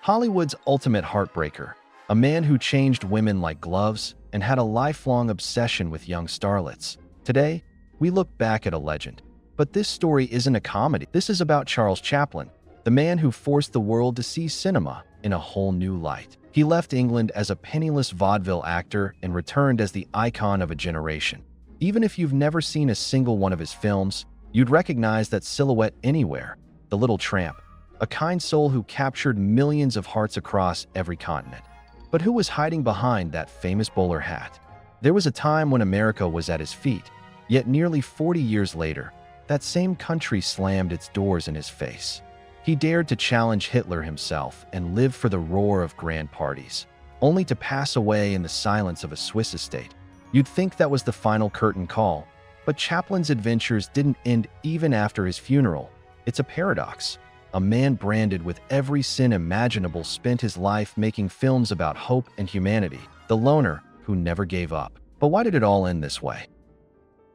Hollywood's ultimate heartbreaker, a man who changed women like gloves and had a lifelong obsession with young starlets. Today, we look back at a legend. But this story isn't a comedy. This is about Charles Chaplin, the man who forced the world to see cinema in a whole new light. He left England as a penniless vaudeville actor and returned as the icon of a generation. Even if you've never seen a single one of his films, you'd recognize that silhouette anywhere, the Little Tramp, a kind soul who captured millions of hearts across every continent. But who was hiding behind that famous bowler hat? There was a time when America was at his feet, yet nearly 40 years later, that same country slammed its doors in his face. He dared to challenge Hitler himself and live for the roar of grand parties, only to pass away in the silence of a Swiss estate. You'd think that was the final curtain call, but Chaplin's adventures didn't end even after his funeral. It's a paradox. A man branded with every sin imaginable spent his life making films about hope and humanity, the loner who never gave up. But why did it all end this way?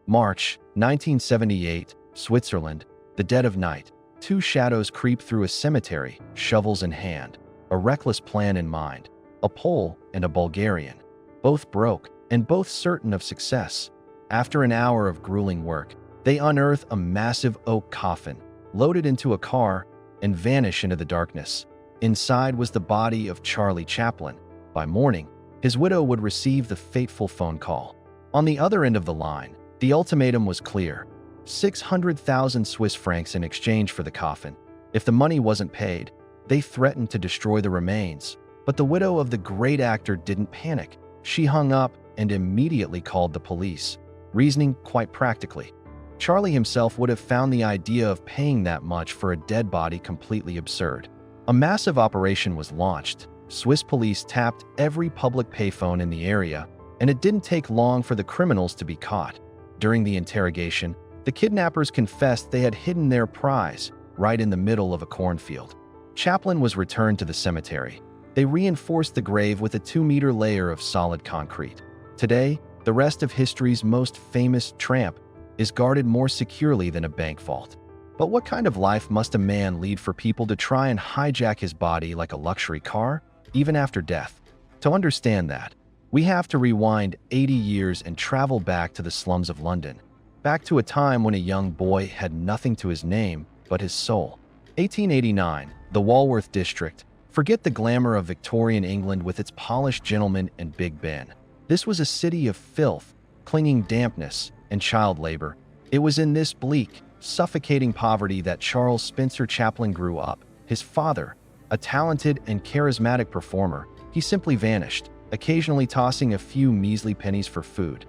March 1978, Switzerland, the dead of night. Two shadows creep through a cemetery, shovels in hand, a reckless plan in mind. A Pole and a Bulgarian, both broke and both certain of success. After an hour of grueling work, they unearth a massive oak coffin, load it into a car, and vanish into the darkness. Inside was the body of Charlie Chaplin. By morning, his widow would receive the fateful phone call. On the other end of the line, the ultimatum was clear: 600,000 Swiss francs in exchange for the coffin. If the money wasn't paid, they threatened to destroy the remains. But the widow of the great actor didn't panic. She hung up and immediately called the police, reasoning quite practically. Charlie himself would have found the idea of paying that much for a dead body completely absurd. A massive operation was launched. Swiss police tapped every public payphone in the area, and it didn't take long for the criminals to be caught. During the interrogation, the kidnappers confessed they had hidden their prize right in the middle of a cornfield. Chaplin was returned to the cemetery. They reinforced the grave with a 2-meter layer of solid concrete. Today, the rest of history's most famous tramp is guarded more securely than a bank vault. But what kind of life must a man lead for people to try and hijack his body like a luxury car, even after death? To understand that, we have to rewind 80 years and travel back to the slums of London, back to a time when a young boy had nothing to his name but his soul. 1889, the Walworth district. Forget the glamour of Victorian England with its polished gentlemen and Big Ben. This was a city of filth, clinging dampness, and child labor. It was in this bleak, suffocating poverty that Charles Spencer Chaplin grew up. His father, a talented and charismatic performer, he simply vanished, occasionally tossing a few measly pennies for food.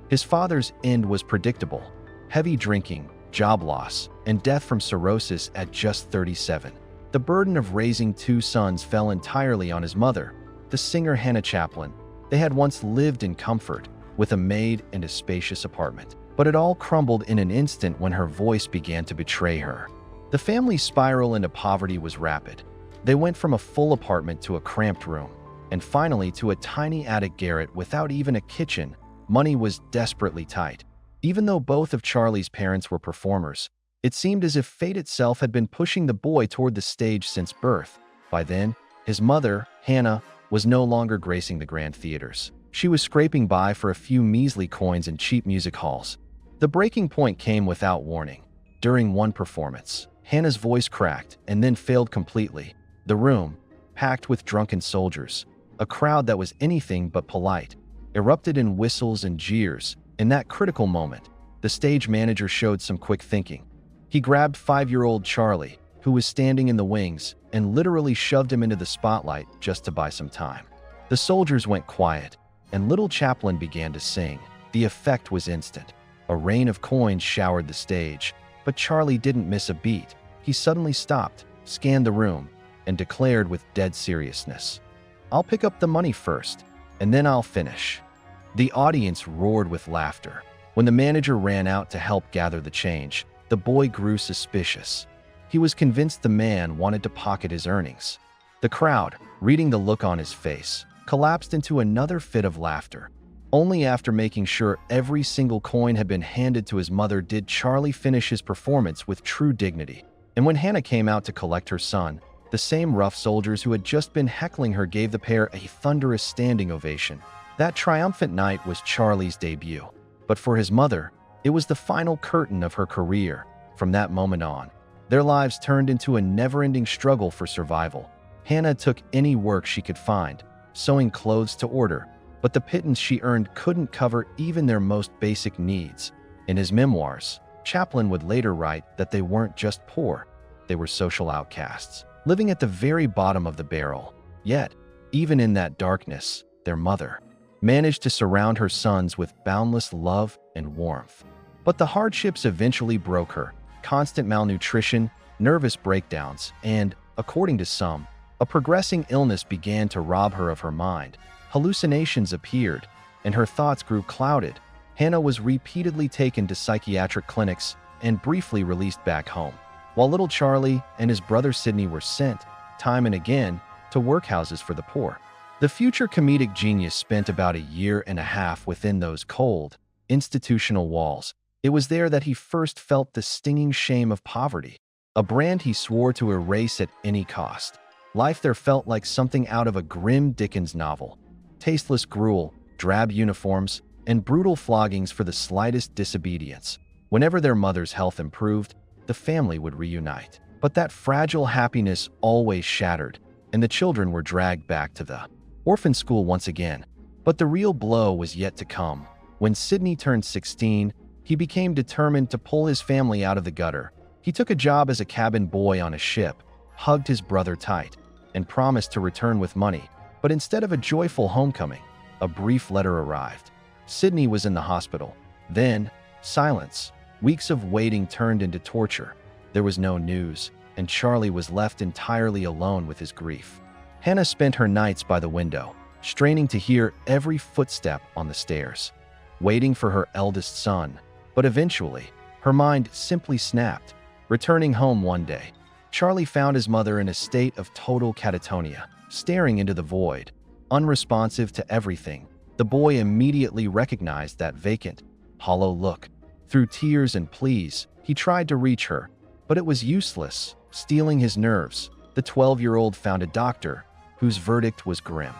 His father's end was predictable: heavy drinking, job loss, and death from cirrhosis at just 37. The burden of raising 2 sons fell entirely on his mother, the singer Hannah Chaplin. They had once lived in comfort, with a maid and a spacious apartment. But it all crumbled in an instant when her voice began to betray her. The family's spiral into poverty was rapid. They went from a full apartment to a cramped room, and finally to a tiny attic garret without even a kitchen. Money was desperately tight. Even though both of Charlie's parents were performers, it seemed as if fate itself had been pushing the boy toward the stage since birth. By then, his mother, Hannah, was no longer gracing the grand theaters. She was scraping by for a few measly coins in cheap music halls. The breaking point came without warning. During one performance, Hannah's voice cracked and then failed completely. The room, packed with drunken soldiers, a crowd that was anything but polite, erupted in whistles and jeers. In that critical moment, the stage manager showed some quick thinking. He grabbed 5-year-old Charlie, who was standing in the wings, and literally shoved him into the spotlight just to buy some time. The soldiers went quiet, and little Chaplin began to sing. The effect was instant. A rain of coins showered the stage, but Charlie didn't miss a beat. He suddenly stopped, scanned the room, and declared with dead seriousness, "I'll pick up the money first, and then I'll finish." The audience roared with laughter. When the manager ran out to help gather the change, the boy grew suspicious. He was convinced the man wanted to pocket his earnings. The crowd, reading the look on his face, collapsed into another fit of laughter. Only after making sure every single coin had been handed to his mother did Charlie finish his performance with true dignity. And when Hannah came out to collect her son, The same rough soldiers who had just been heckling her gave the pair a thunderous standing ovation. That triumphant night was Charlie's debut. But for his mother, it was the final curtain of her career. From that moment on, their lives turned into a never-ending struggle for survival. Hannah took any work she could find, sewing clothes to order, but the pittance she earned couldn't cover even their most basic needs. In his memoirs, Chaplin would later write that they weren't just poor, they were social outcasts, living at the very bottom of the barrel. Yet, even in that darkness, their mother managed to surround her sons with boundless love and warmth. But the hardships eventually broke her. Constant malnutrition, nervous breakdowns, and, according to some, a progressing illness began to rob her of her mind. Hallucinations appeared, and her thoughts grew clouded. Hannah was repeatedly taken to psychiatric clinics and briefly released back home, while little Charlie and his brother Sidney were sent, time and again, to workhouses for the poor. The future comedic genius spent about a year and a half within those cold, institutional walls. It was there that he first felt the stinging shame of poverty, a brand he swore to erase at any cost. Life there felt like something out of a grim Dickens novel. Tasteless gruel, drab uniforms, and brutal floggings for the slightest disobedience. Whenever their mother's health improved, the family would reunite. But that fragile happiness always shattered, and the children were dragged back to the orphan school once again. But the real blow was yet to come. When Sidney turned 16, he became determined to pull his family out of the gutter. He took a job as a cabin boy on a ship, hugged his brother tight, and promised to return with money. But instead of a joyful homecoming, a brief letter arrived. Sidney was in the hospital. Then, silence. Weeks of waiting turned into torture. There was no news, and Charlie was left entirely alone with his grief. Hannah spent her nights by the window, straining to hear every footstep on the stairs, waiting for her eldest son. But eventually, her mind simply snapped. Returning home one day, Charlie found his mother in a state of total catatonia, staring into the void, unresponsive to everything. The boy immediately recognized that vacant, hollow look. Through tears and pleas, he tried to reach her, but it was useless, stealing his nerves. The 12-year-old found a doctor, whose verdict was grim.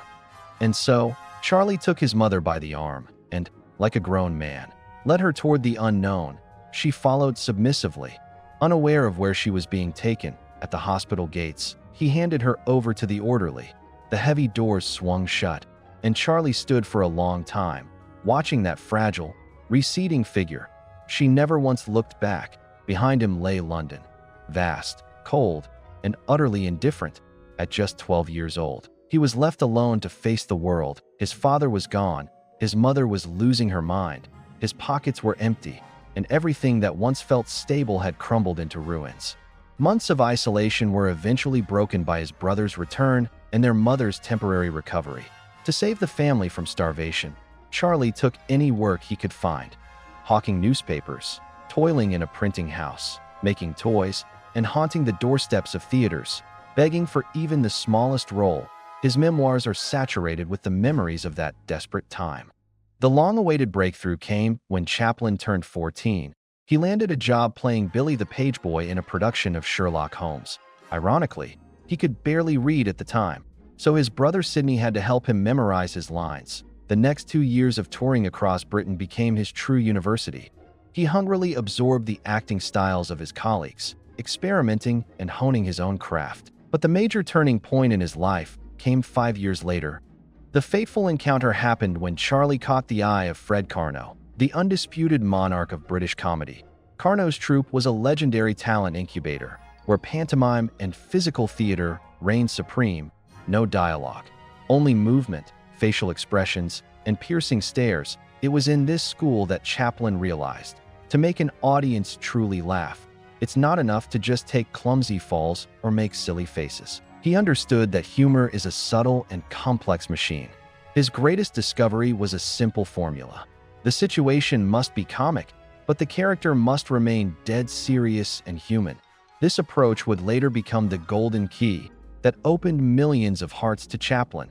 And so, Charlie took his mother by the arm and, like a grown man, led her toward the unknown. She followed submissively, unaware of where she was being taken. At the hospital gates, he handed her over to the orderly. The heavy doors swung shut, and Charlie stood for a long time, watching that fragile, receding figure. She never once looked back. Behind him lay London, vast, cold, and utterly indifferent. At just 12 years old, he was left alone to face the world. His father was gone, his mother was losing her mind, his pockets were empty, and everything that once felt stable had crumbled into ruins. Months of isolation were eventually broken by his brother's return and their mother's temporary recovery. To save the family from starvation, Charlie took any work he could find, hawking newspapers, toiling in a printing house, making toys, and haunting the doorsteps of theaters, begging for even the smallest role. His memoirs are saturated with the memories of that desperate time. The long-awaited breakthrough came when Chaplin turned 14. He landed a job playing Billy the Page Boy in a production of Sherlock Holmes. Ironically, he could barely read at the time, so his brother Sidney had to help him memorize his lines. The next 2 years of touring across Britain became his true university. He hungrily absorbed the acting styles of his colleagues, experimenting and honing his own craft. But the major turning point in his life came 5 years later. The fateful encounter happened when Charlie caught the eye of Fred Carnot, the undisputed monarch of British comedy. Carnot's troupe was a legendary talent incubator, where pantomime and physical theater reigned supreme. No dialogue, only movement, facial expressions, and piercing stares. It was in this school that Chaplin realized, to make an audience truly laugh, it's not enough to just take clumsy falls or make silly faces. He understood that humor is a subtle and complex machine. His greatest discovery was a simple formula. The situation must be comic, but the character must remain dead serious and human. This approach would later become the golden key that opened millions of hearts to Chaplin.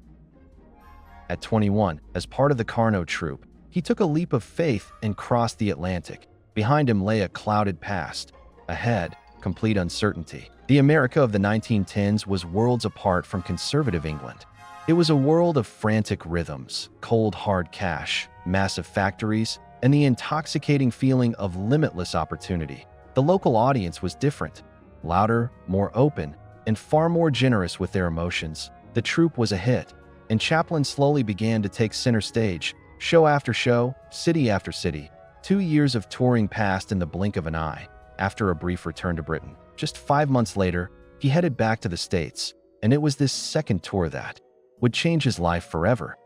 At 21, as part of the Carnot troupe, he took a leap of faith and crossed the Atlantic. Behind him lay a clouded past. Ahead, complete uncertainty. The America of the 1910s was worlds apart from conservative England. It was a world of frantic rhythms, cold hard cash, massive factories, and the intoxicating feeling of limitless opportunity. The local audience was different, louder, more open, and far more generous with their emotions. The troupe was a hit, and Chaplin slowly began to take center stage, show after show, city after city. 2 years of touring passed in the blink of an eye. After a brief return to Britain, just 5 months later, he headed back to the States, and it was this second tour that would change his life forever.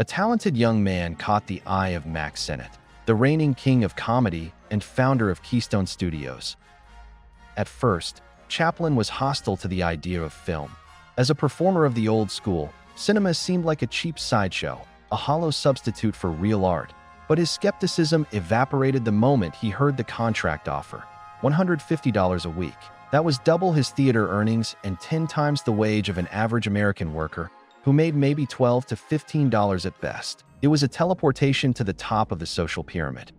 A talented young man caught the eye of Max Sennett, the reigning king of comedy and founder of Keystone Studios. At first, Chaplin was hostile to the idea of film. As a performer of the old school, cinema seemed like a cheap sideshow, a hollow substitute for real art. But his skepticism evaporated the moment he heard the contract offer: $150 a week. That was double his theater earnings and 10 times the wage of an average American worker who made maybe $12 to $15 at best. It was a teleportation to the top of the social pyramid.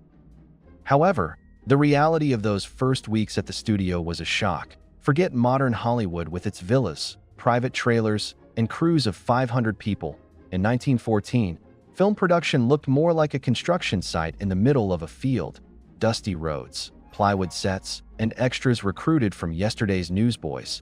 However, the reality of those first weeks at the studio was a shock. Forget modern Hollywood with its villas, private trailers, and crews of 500 people. In 1914, film production looked more like a construction site in the middle of a field: dusty roads, plywood sets, and extras recruited from yesterday's newsboys.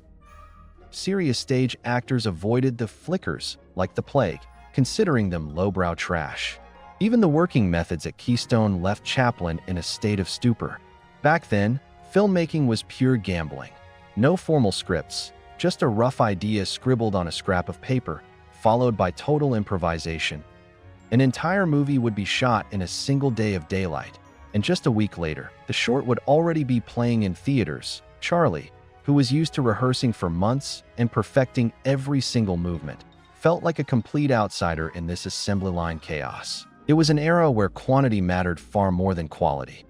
Serious stage actors avoided the flickers like the plague, considering them lowbrow trash. Even the working methods at Keystone left Chaplin in a state of stupor. Back then, filmmaking was pure gambling. No formal scripts, just a rough idea scribbled on a scrap of paper, followed by total improvisation. An entire movie would be shot in a single day of daylight, and just a week later, the short would already be playing in theaters. Charlie, who was used to rehearsing for months and perfecting every single movement, felt like a complete outsider in this assembly line chaos. It was an era where quantity mattered far more than quality.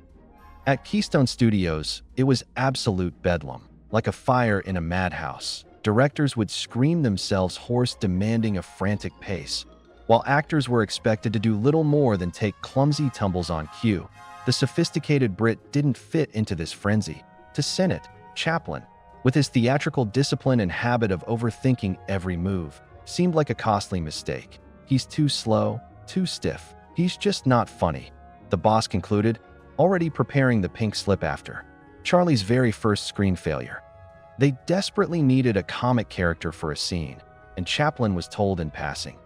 At Keystone Studios, it was absolute bedlam, like a fire in a madhouse. Directors would scream themselves hoarse, demanding a frantic pace, while actors were expected to do little more than take clumsy tumbles on cue. The sophisticated Brit didn't fit into this frenzy. To Sennett, Chaplin, with his theatrical discipline and habit of overthinking every move, seemed like a costly mistake. He's too slow, too stiff. He's just not funny, the boss concluded, already preparing the pink slip after Charlie's very first screen failure. They desperately needed a comic character for a scene, and Chaplin was told in passing,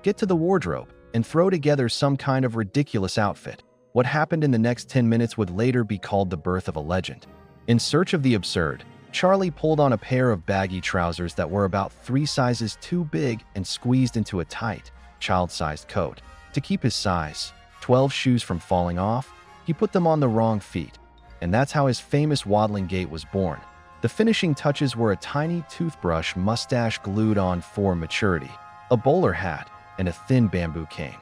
"Get to the wardrobe and throw together some kind of ridiculous outfit." What happened in the next 10 minutes would later be called the birth of a legend. In search of the absurd, Charlie pulled on a pair of baggy trousers that were about 3 sizes too big and squeezed into a tight, child-sized coat. To keep his size 12 shoes from falling off, he put them on the wrong feet, and that's how his famous waddling gait was born. The finishing touches were a tiny toothbrush mustache glued on for maturity, a bowler hat, and a thin bamboo cane.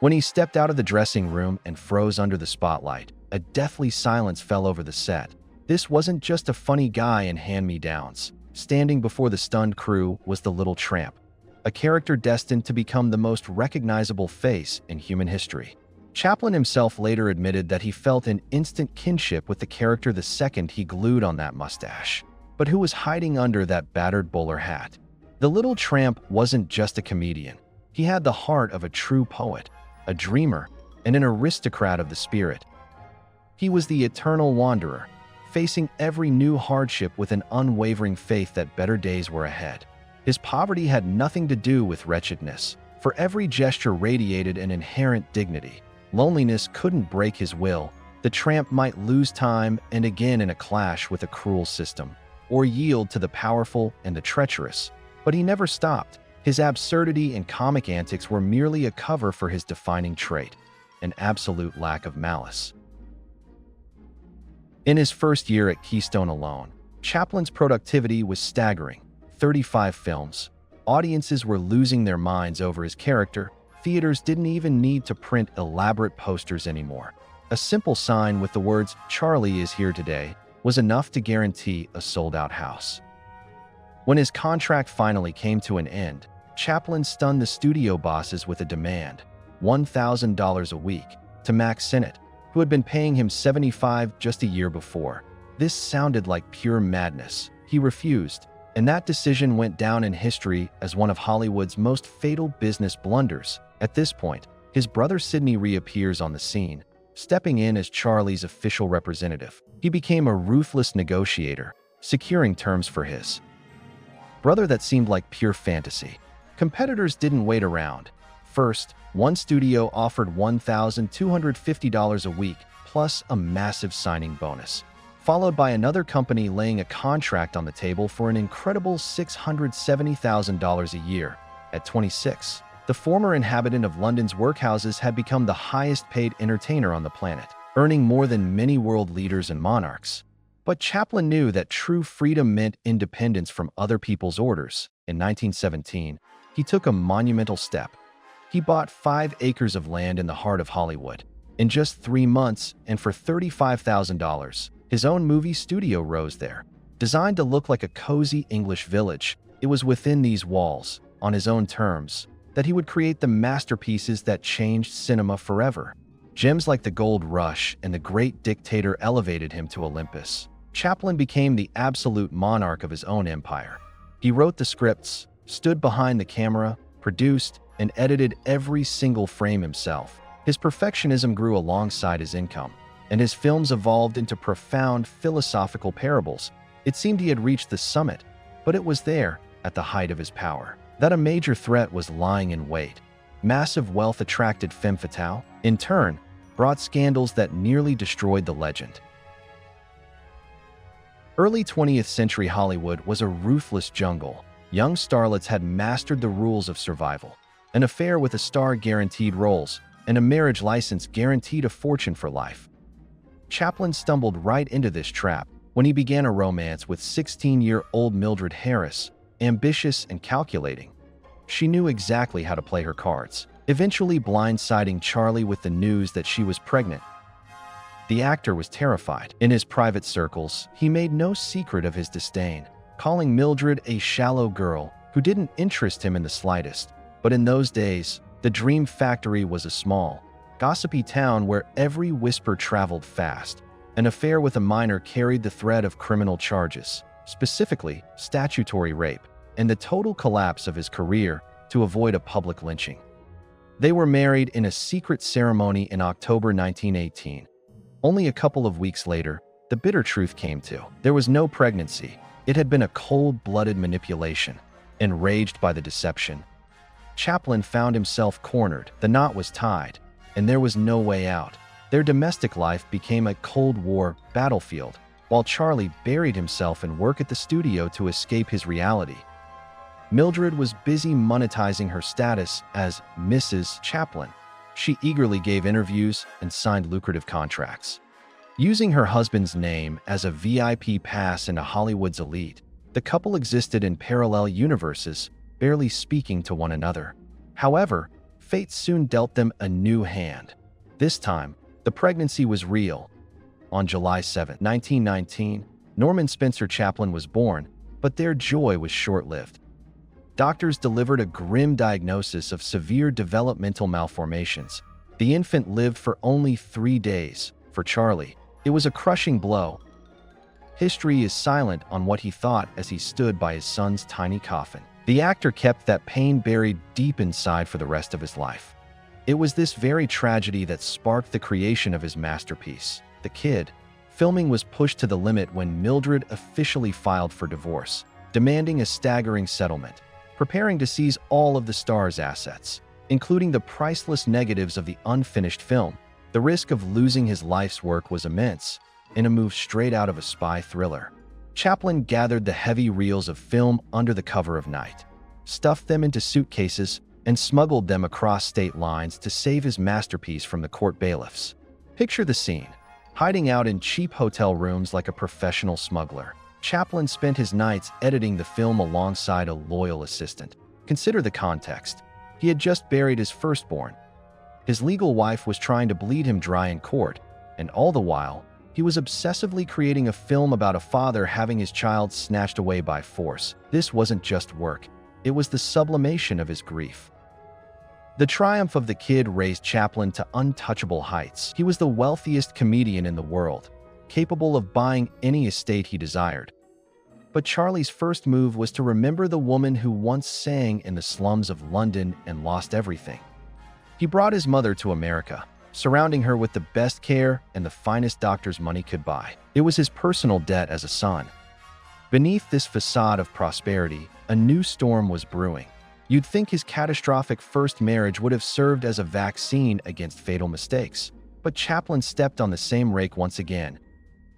When he stepped out of the dressing room and froze under the spotlight, a deathly silence fell over the set. This wasn't just a funny guy in hand-me-downs. Standing before the stunned crew was the Little Tramp, a character destined to become the most recognizable face in human history. Chaplin himself later admitted that he felt an instant kinship with the character the second he glued on that mustache. But who was hiding under that battered bowler hat? The Little Tramp wasn't just a comedian. He had the heart of a true poet, a dreamer, and an aristocrat of the spirit. He was the eternal wanderer, facing every new hardship with an unwavering faith that better days were ahead. His poverty had nothing to do with wretchedness, for every gesture radiated an inherent dignity. Loneliness couldn't break his will. The tramp might lose time and again in a clash with a cruel system, or yield to the powerful and the treacherous, but he never stopped. His absurdity and comic antics were merely a cover for his defining trait, an absolute lack of malice. In his first year at Keystone alone, Chaplin's productivity was staggering: 35 films. Audiences were losing their minds over his character. Theaters didn't even need to print elaborate posters anymore. A simple sign with the words, "Charlie is here today," was enough to guarantee a sold-out house. When his contract finally came to an end, Chaplin stunned the studio bosses with a demand: $1,000 a week, to Max Sennett, who had been paying him $75 just a year before. This sounded like pure madness. He refused, and that decision went down in history as one of Hollywood's most fatal business blunders. At this point, his brother Sidney reappears on the scene, stepping in as Charlie's official representative. He became a ruthless negotiator, securing terms for his brother that seemed like pure fantasy. Competitors didn't wait around. First, one studio offered $1,250 a week, plus a massive signing bonus, followed by another company laying a contract on the table for an incredible $670,000 a year. At 26, the former inhabitant of London's workhouses had become the highest-paid entertainer on the planet, earning more than many world leaders and monarchs. But Chaplin knew that true freedom meant independence from other people's orders. In 1917, he took a monumental step. He bought 5 acres of land in the heart of Hollywood. In just 3 months, and for $35,000, his own movie studio rose there. Designed to look like a cozy English village, it was within these walls, on his own terms, that he would create the masterpieces that changed cinema forever. Gems like The Gold Rush and The Great Dictator elevated him to Olympus. Chaplin became the absolute monarch of his own empire. He wrote the scripts, stood behind the camera, produced, and edited every single frame himself. His perfectionism grew alongside his income, and his films evolved into profound philosophical parables. It seemed he had reached the summit, but it was there, at the height of his power, that a major threat was lying in wait. Massive wealth attracted femme fatale, in turn, brought scandals that nearly destroyed the legend. Early 20th century Hollywood was a ruthless jungle. Young starlets had mastered the rules of survival. An affair with a star guaranteed roles, and a marriage license guaranteed a fortune for life. Chaplin stumbled right into this trap when he began a romance with 16-year-old Mildred Harris, ambitious and calculating. She knew exactly how to play her cards, eventually blindsiding Charlie with the news that she was pregnant. The actor was terrified. In his private circles, he made no secret of his disdain, calling Mildred a shallow girl who didn't interest him in the slightest. But in those days, the Dream Factory was a small, gossipy town where every whisper traveled fast. An affair with a minor carried the threat of criminal charges, specifically statutory rape, and the total collapse of his career to avoid a public lynching. They were married in a secret ceremony in October 1918. Only a couple of weeks later, the bitter truth came to. There was no pregnancy. It had been a cold-blooded manipulation. Enraged by the deception, Chaplin found himself cornered. The knot was tied, and there was no way out. Their domestic life became a Cold War battlefield, while Charlie buried himself in work at the studio to escape his reality. Mildred was busy monetizing her status as Mrs. Chaplin. She eagerly gave interviews and signed lucrative contracts. Using her husband's name as a VIP pass into Hollywood's elite, the couple existed in parallel universes, barely speaking to one another. However, fate soon dealt them a new hand. This time, the pregnancy was real. On July 7, 1919, Norman Spencer Chaplin was born, but their joy was short-lived. Doctors delivered a grim diagnosis of severe developmental malformations. The infant lived for only 3 days. For Charlie, it was a crushing blow. History is silent on what he thought as he stood by his son's tiny coffin. The actor kept that pain buried deep inside for the rest of his life. It was this very tragedy that sparked the creation of his masterpiece, The Kid. Filming was pushed to the limit when Mildred officially filed for divorce, demanding a staggering settlement, preparing to seize all of the star's assets, including the priceless negatives of the unfinished film. The risk of losing his life's work was immense, in a move straight out of a spy thriller. Chaplin gathered the heavy reels of film under the cover of night, stuffed them into suitcases, and smuggled them across state lines to save his masterpiece from the court bailiffs. Picture the scene, hiding out in cheap hotel rooms like a professional smuggler. Chaplin spent his nights editing the film alongside a loyal assistant. Consider the context. He had just buried his firstborn. His legal wife was trying to bleed him dry in court, and all the while, he was obsessively creating a film about a father having his child snatched away by force. This wasn't just work. It was the sublimation of his grief. The triumph of The Kid raised Chaplin to untouchable heights. He was the wealthiest comedian in the world, capable of buying any estate he desired. But Charlie's first move was to remember the woman who once sang in the slums of London and lost everything. He brought his mother to America, surrounding her with the best care and the finest doctors money could buy. It was his personal debt as a son. Beneath this facade of prosperity, a new storm was brewing. You'd think his catastrophic first marriage would have served as a vaccine against fatal mistakes, but Chaplin stepped on the same rake once again.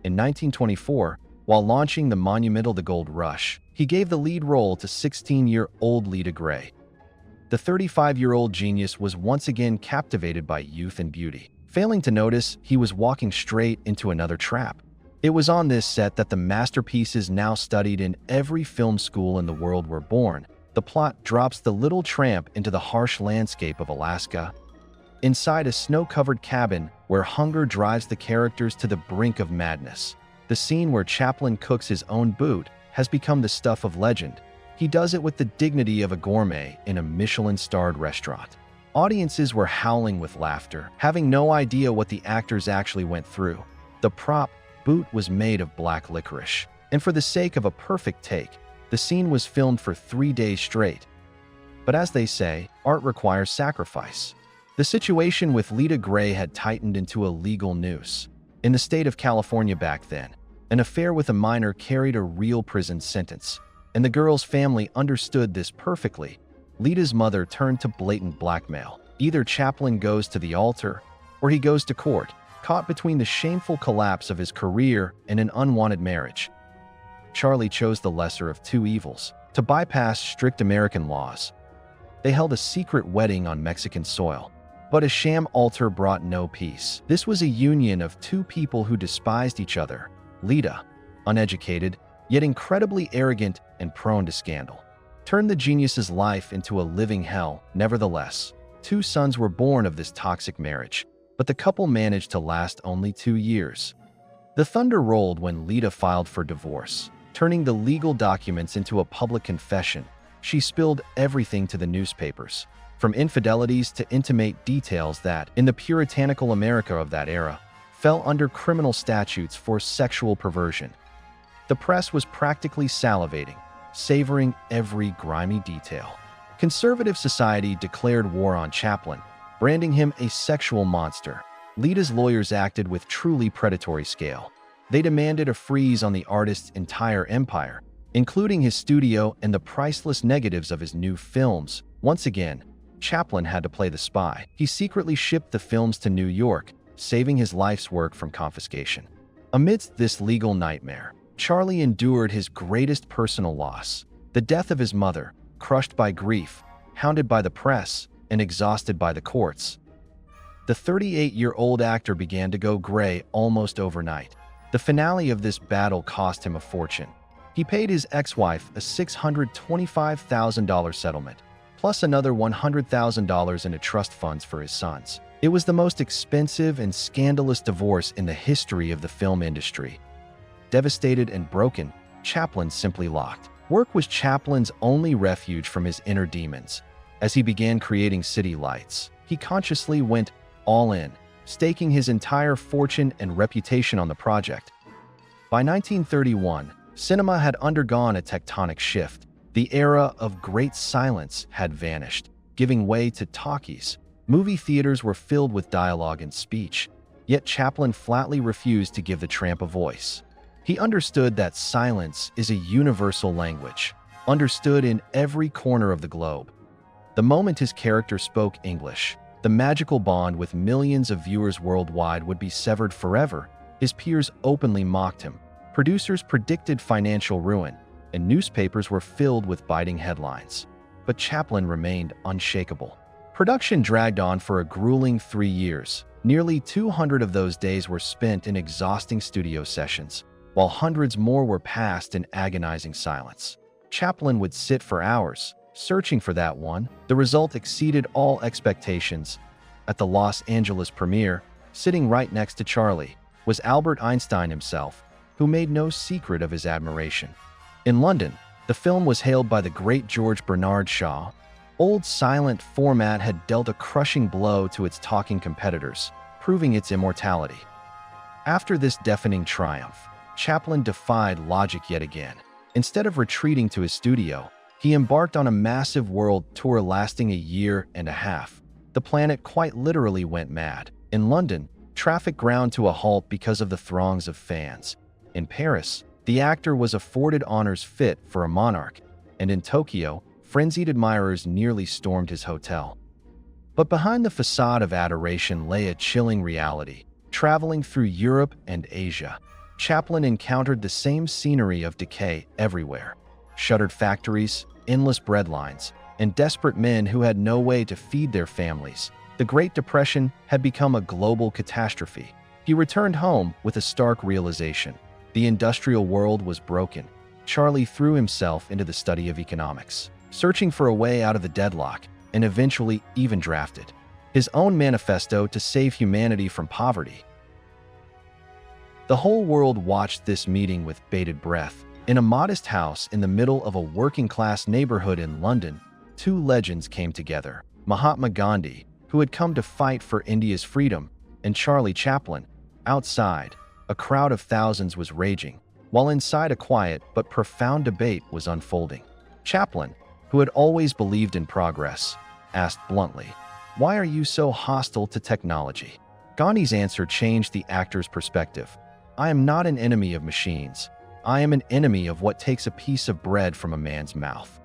In 1924, while launching the monumental The Gold Rush, he gave the lead role to 16-year-old Lita Grey. The 35-year-old genius was once again captivated by youth and beauty. Failing to notice, he was walking straight into another trap. It was on this set that the masterpieces now studied in every film school in the world were born. The plot drops the Little Tramp into the harsh landscape of Alaska. Inside a snow-covered cabin where hunger drives the characters to the brink of madness. The scene where Chaplin cooks his own boot has become the stuff of legend. He does it with the dignity of a gourmet in a Michelin-starred restaurant. Audiences were howling with laughter, having no idea what the actors actually went through. The prop boot was made of black licorice, and for the sake of a perfect take, the scene was filmed for 3 days straight. But as they say, art requires sacrifice. The situation with Lita Grey had tightened into a legal noose. In the state of California back then, an affair with a minor carried a real prison sentence, and the girl's family understood this perfectly. Lita's mother turned to blatant blackmail. Either Chaplin goes to the altar, or he goes to court, caught between the shameful collapse of his career and an unwanted marriage. Charlie chose the lesser of two evils, to bypass strict American laws. They held a secret wedding on Mexican soil. But a sham altar brought no peace. This was a union of two people who despised each other. Lita, uneducated, yet incredibly arrogant and prone to scandal, turned the genius's life into a living hell. Nevertheless, 2 sons were born of this toxic marriage, but the couple managed to last only 2 years. The thunder rolled when Lita filed for divorce, turning the legal documents into a public confession. She spilled everything to the newspapers, from infidelities to intimate details that, in the puritanical America of that era, fell under criminal statutes for sexual perversion. The press was practically salivating, savoring every grimy detail. Conservative society declared war on Chaplin, branding him a sexual monster. Lita's lawyers acted with truly predatory scale. They demanded a freeze on the artist's entire empire, including his studio and the priceless negatives of his new films. Once again, Chaplin had to play the spy. He secretly shipped the films to New York, saving his life's work from confiscation. Amidst this legal nightmare, Charlie endured his greatest personal loss, the death of his mother, crushed by grief, hounded by the press, and exhausted by the courts. The 38-year-old actor began to go gray almost overnight. The finale of this battle cost him a fortune. He paid his ex-wife a $625,000 settlement, plus another $100,000 in a trust funds for his sons. It was the most expensive and scandalous divorce in the history of the film industry. Devastated and broken, Chaplin simply locked. Work was Chaplin's only refuge from his inner demons. As he began creating city lights, he consciously went all in, staking his entire fortune and reputation on the project. By 1931, cinema had undergone a tectonic shift. The era of great silence had vanished, giving way to talkies. Movie theaters were filled with dialogue and speech, yet Chaplin flatly refused to give the tramp a voice. He understood that silence is a universal language, understood in every corner of the globe. The moment his character spoke English, the magical bond with millions of viewers worldwide would be severed forever. His peers openly mocked him. Producers predicted financial ruin, and newspapers were filled with biting headlines. But Chaplin remained unshakable. Production dragged on for a grueling 3 years. Nearly 200 of those days were spent in exhausting studio sessions, while hundreds more were passed in agonizing silence. Chaplin would sit for hours, searching for that one. The result exceeded all expectations. At the Los Angeles premiere, sitting right next to Charlie, was Albert Einstein himself, who made no secret of his admiration. In London, the film was hailed by the great George Bernard Shaw. Old silent format had dealt a crushing blow to its talking competitors, proving its immortality. After this deafening triumph, Chaplin defied logic yet again. Instead of retreating to his studio, he embarked on a massive world tour lasting a year and a half. The planet quite literally went mad. In London, traffic ground to a halt because of the throngs of fans. In Paris, the actor was afforded honors fit for a monarch, and in Tokyo, frenzied admirers nearly stormed his hotel. But behind the facade of adoration lay a chilling reality. Traveling through Europe and Asia, Chaplin encountered the same scenery of decay everywhere. Shuttered factories, endless breadlines, and desperate men who had no way to feed their families. The Great Depression had become a global catastrophe. He returned home with a stark realization. The industrial world was broken. Charlie threw himself into the study of economics, searching for a way out of the deadlock, and eventually even drafted his own manifesto to save humanity from poverty. The whole world watched this meeting with bated breath. In a modest house in the middle of a working-class neighborhood in London, two legends came together. Mahatma Gandhi, who had come to fight for India's freedom, and Charlie Chaplin. Outside, a crowd of thousands was raging, while inside a quiet but profound debate was unfolding. Chaplin, who had always believed in progress, asked bluntly, "Why are you so hostile to technology?" Gandhi's answer changed the actor's perspective. "I am not an enemy of machines. I am an enemy of what takes a piece of bread from a man's mouth."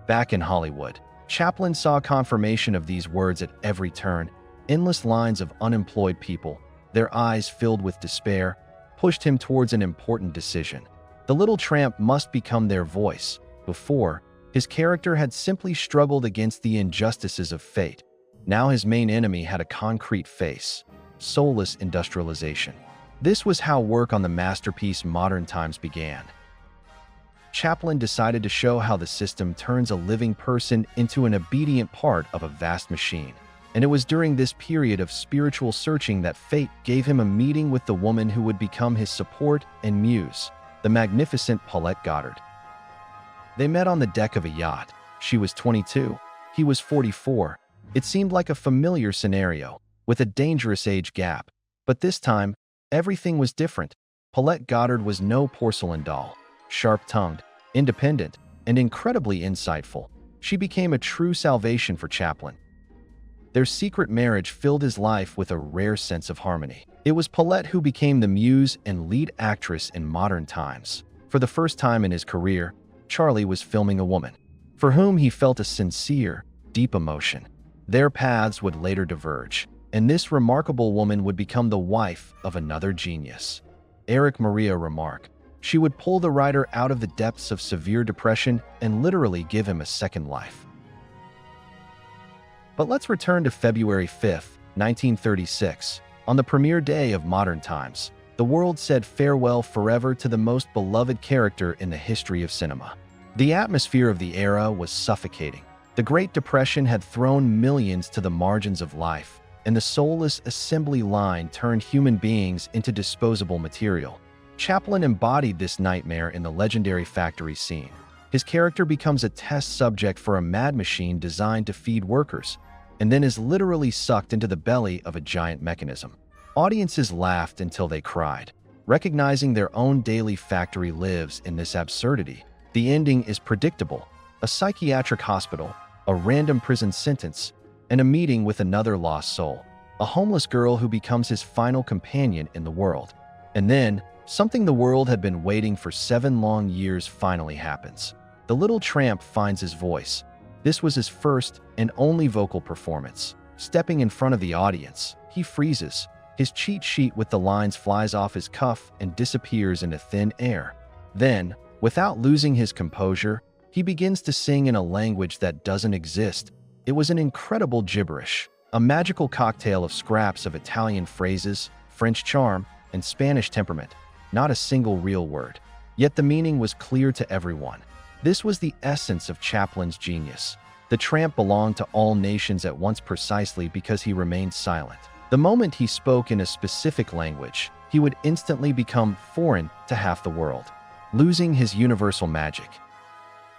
Back in Hollywood, Chaplin saw confirmation of these words at every turn. Endless lines of unemployed people, their eyes filled with despair, pushed him towards an important decision. The Little Tramp must become their voice. Before, his character had simply struggled against the injustices of fate. Now his main enemy had a concrete face: soulless industrialization. This was how work on the masterpiece Modern Times began. Chaplin decided to show how the system turns a living person into an obedient part of a vast machine. And it was during this period of spiritual searching that fate gave him a meeting with the woman who would become his support and muse, the magnificent Paulette Goddard. They met on the deck of a yacht. She was 22. He was 44. It seemed like a familiar scenario, with a dangerous age gap. But this time, everything was different. Paulette Goddard was no porcelain doll. Sharp-tongued, independent, and incredibly insightful, she became a true salvation for Chaplin. Their secret marriage filled his life with a rare sense of harmony. It was Paulette who became the muse and lead actress in Modern Times. For the first time in his career, Charlie was filming a woman for whom he felt a sincere, deep emotion. Their paths would later diverge, and this remarkable woman would become the wife of another genius. Eric Maria Remarque. She would pull the writer out of the depths of severe depression and literally give him a second life. But let's return to February 5th, 1936. On the premiere day of Modern Times, the world said farewell forever to the most beloved character in the history of cinema. The atmosphere of the era was suffocating. The Great Depression had thrown millions to the margins of life, and the soulless assembly line turned human beings into disposable material. Chaplin embodied this nightmare in the legendary factory scene. His character becomes a test subject for a mad machine designed to feed workers, and then is literally sucked into the belly of a giant mechanism. Audiences laughed until they cried, recognizing their own daily factory lives in this absurdity. The ending is predictable: a psychiatric hospital, a random prison sentence, and a meeting with another lost soul, a homeless girl who becomes his final companion in the world. And then, something the world had been waiting for 7 long years finally happens. The Little Tramp finds his voice. This was his first and only vocal performance. Stepping in front of the audience, he freezes. His cheat sheet with the lines flies off his cuff and disappears into thin air. Then, without losing his composure, he begins to sing in a language that doesn't exist. It was an incredible gibberish, a magical cocktail of scraps of Italian phrases, French charm, and Spanish temperament. Not a single real word. Yet the meaning was clear to everyone. This was the essence of Chaplin's genius. The tramp belonged to all nations at once precisely because he remained silent. The moment he spoke in a specific language, he would instantly become foreign to half the world, losing his universal magic.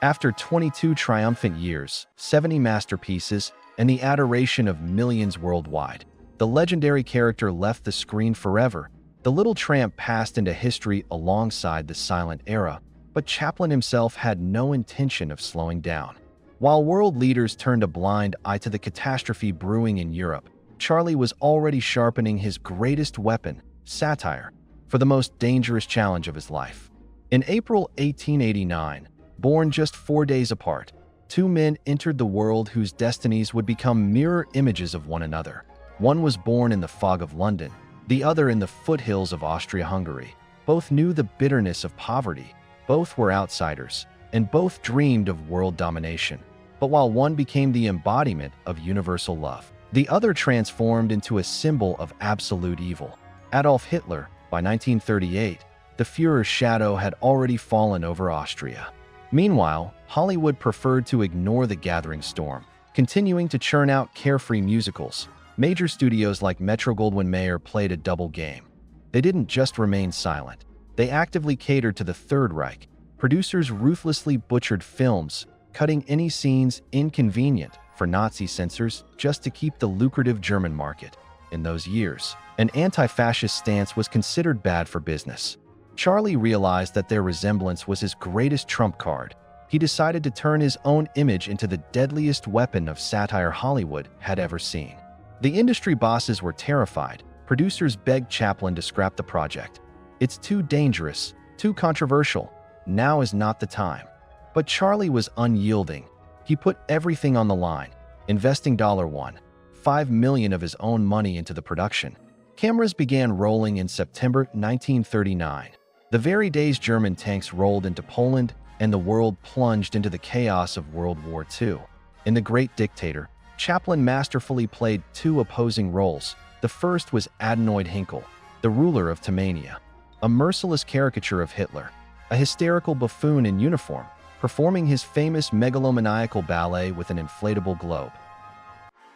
After 22 triumphant years, 70 masterpieces, and the adoration of millions worldwide, the legendary character left the screen forever. The Little Tramp passed into history alongside the silent era, but Chaplin himself had no intention of slowing down. While world leaders turned a blind eye to the catastrophe brewing in Europe, Charlie was already sharpening his greatest weapon, satire, for the most dangerous challenge of his life. In April 1889, born just 4 days apart, two men entered the world whose destinies would become mirror images of one another. One was born in the fog of London, the other in the foothills of Austria-Hungary. Both knew the bitterness of poverty, both were outsiders, and both dreamed of world domination. But while one became the embodiment of universal love, the other transformed into a symbol of absolute evil. Adolf Hitler, by 1938, the Führer's shadow had already fallen over Austria. Meanwhile, Hollywood preferred to ignore the gathering storm, continuing to churn out carefree musicals. Major studios like Metro-Goldwyn-Mayer played a double game. They didn't just remain silent. They actively catered to the Third Reich. Producers ruthlessly butchered films, cutting any scenes inconvenient for Nazi censors just to keep the lucrative German market. In those years, an anti-fascist stance was considered bad for business. Charlie realized that their resemblance was his greatest trump card. He decided to turn his own image into the deadliest weapon of satire Hollywood had ever seen. The industry bosses were terrified. Producers begged Chaplin to scrap the project. "It's too dangerous, too controversial. Now is not the time." But Charlie was unyielding. He put everything on the line, investing $1.5 million of his own money into the production. Cameras began rolling in September 1939. The very days German tanks rolled into Poland and the world plunged into the chaos of World War II. In The Great Dictator, Chaplin masterfully played two opposing roles. The first was Adenoid Hinkle, the ruler of Tamania, a merciless caricature of Hitler, a hysterical buffoon in uniform, performing his famous megalomaniacal ballet with an inflatable globe.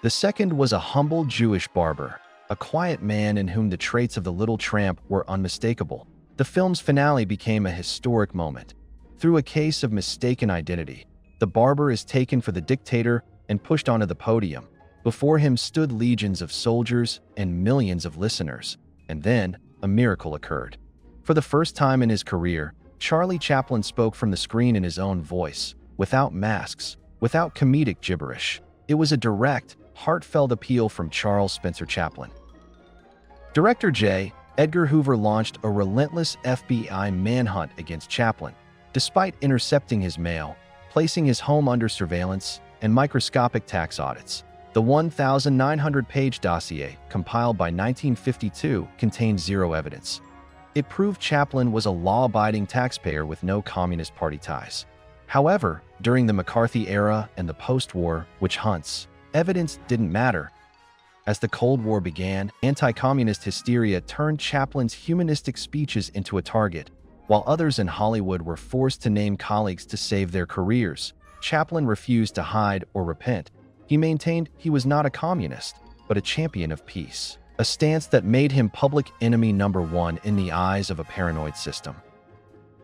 The second was a humble Jewish barber, a quiet man in whom the traits of the Little Tramp were unmistakable. The film's finale became a historic moment. Through a case of mistaken identity, the barber is taken for the dictator and pushed onto the podium. Before him stood legions of soldiers and millions of listeners. And then, a miracle occurred. For the first time in his career, Charlie Chaplin spoke from the screen in his own voice, without masks, without comedic gibberish. It was a direct, heartfelt appeal from Charles Spencer Chaplin. Director J. Edgar Hoover launched a relentless FBI manhunt against Chaplin. Despite intercepting his mail, placing his home under surveillance, and microscopic tax audits, the 1,900-page dossier, compiled by 1952, contained zero evidence. It proved Chaplin was a law-abiding taxpayer with no Communist Party ties. However, during the McCarthy era and the post-war witch hunts, evidence didn't matter. As the Cold War began, anti-communist hysteria turned Chaplin's humanistic speeches into a target. While others in Hollywood were forced to name colleagues to save their careers, Chaplin refused to hide or repent. He maintained he was not a communist, but a champion of peace, a stance that made him public enemy number one in the eyes of a paranoid system.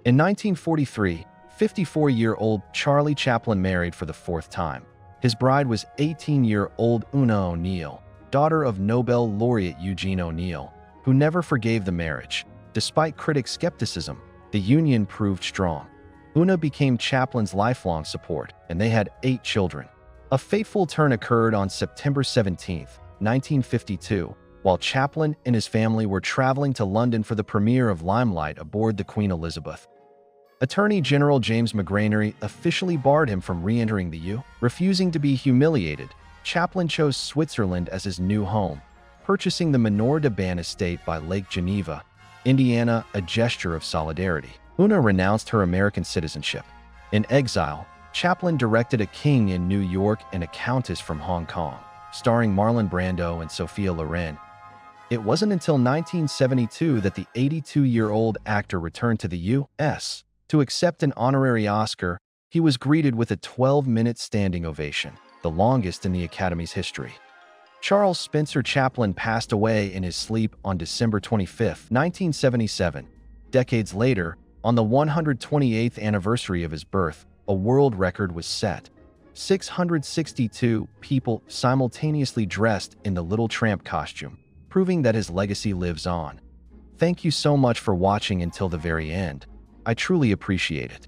In 1943, 54-year-old Charlie Chaplin married for the fourth time. His bride was 18-year-old Una O'Neill, daughter of Nobel laureate Eugene O'Neill, who never forgave the marriage. Despite critics' skepticism, the union proved strong. Una became Chaplin's lifelong support, and they had 8 children. A fateful turn occurred on September 17, 1952, while Chaplin and his family were traveling to London for the premiere of Limelight aboard the Queen Elizabeth. Attorney General James McGranary officially barred him from re-entering the U. Refusing to be humiliated, Chaplin chose Switzerland as his new home, purchasing the Menor de Ban estate by Lake Geneva, Indiana, a gesture of solidarity. Una renounced her American citizenship. In exile, Chaplin directed A King in New York and A Countess from Hong Kong, starring Marlon Brando and Sophia Loren. It wasn't until 1972 that the 82-year-old actor returned to the U.S. to accept an honorary Oscar. He was greeted with a 12-minute standing ovation, the longest in the Academy's history. Charles Spencer Chaplin passed away in his sleep on December 25, 1977. Decades later, on the 128th anniversary of his birth, a world record was set. 662 people simultaneously dressed in the Little Tramp costume, proving that his legacy lives on. Thank you so much for watching until the very end. I truly appreciate it.